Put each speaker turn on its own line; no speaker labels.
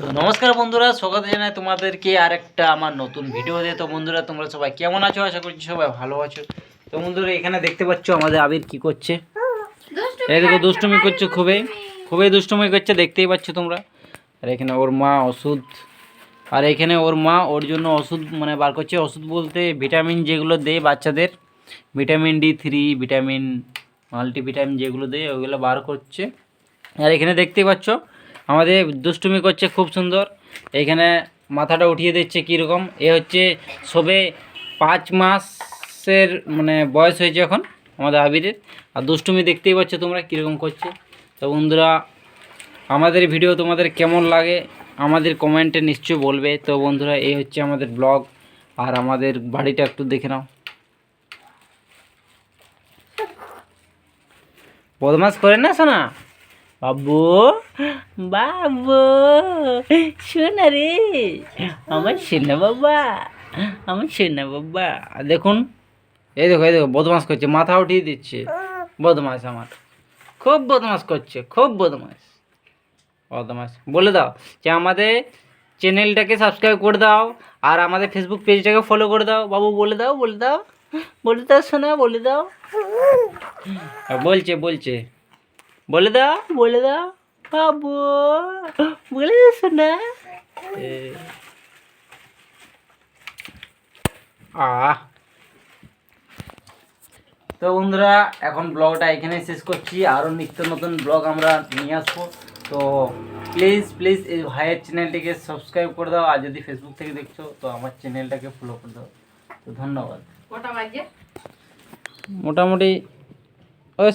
তো নমস্কার বন্ধুরা, স্বাগত জানাই তোমাদেরকে আরেকটা আমার নতুন ভিডিওতে। তো বন্ধুরা, তোমরা সবাই কেমন আছো? আশা করছি সবাই ভালো আছো। তো বন্ধুরা, এখানে দেখতে পাচ্ছ আমাদের আবির কি করছে। এই দেখো, দুষ্টুমি করছে, খুবই খুবই দুষ্টুমি করছে, দেখতেই পাচ্ছ তোমরা। আর এখানে ওর মা ওষুধ, আর এখানে ওর মা ওর জন্য ওষুধ মানে বার করছে। ওষুধ বলতে ভিটামিন যেগুলো দেয় বাচ্চাদের, ভিটামিন D3, ভিটামিন মাল্টিভিটামিন যেগুলো দেয় ওইগুলো বার করছে। আর এখানে দেখতেই পাচ্ছ আমাদের দুষ্টুমি করছে খুব সুন্দর। এখানে মাথাটা উঠিয়ে দিচ্ছে কীরকম। এ হচ্ছে সবে 5 মাসের মানে বয়স হয়েছে এখন আমাদের আবিরের। আর দুষ্টুমি দেখতেই পাচ্ছ তোমরা কীরকম করছে। তো বন্ধুরা, আমাদের ভিডিও তোমাদের কেমন লাগে আমাদের কমেন্টে নিশ্চয়ই বলবে। তো বন্ধুরা, এই হচ্ছে আমাদের ব্লগ। আর আমাদের বাড়িটা একটু দেখে নাও। বদমাস করে না শোনা? বাবু বাবু শোনা রে, আমার সোনা বাবা, আমার সোনা বাবা। দেখুন, এই দেখো এই দেখো, বদমাস করছে, মাথা উঠিয়ে দিচ্ছে। বদমাস আমার, খুব বদমাস করছে, খুব বদমাস বদমাস। বলে দাও যে আমাদের চ্যানেলটাকে সাবস্ক্রাইব করে দাও, আর আমাদের ফেসবুক পেজটাকে ফলো করে দাও। বাবু বলে দাও, বলে দাও, বলে দাও শোনা, বলে দাও। বলছে বলছে, বলে দাও, বলে দাও বাবু, বলে দাও শোনা। আহ তো বন্ধুরা, এখন ব্লগটা এখানে শেষ করছি। আরও নিত্য নতুন ব্লগ আমরা নিয়ে আসবো। তো প্লিজ প্লিজ এই ভাইয়ের চ্যানেলটিকে সাবস্ক্রাইব করে দাও। আর যদি ফেসবুক থেকে দেখছো তো আমার চ্যানেলটাকে ফলো করে দাও। তো ধন্যবাদ। মোটামুটি ওই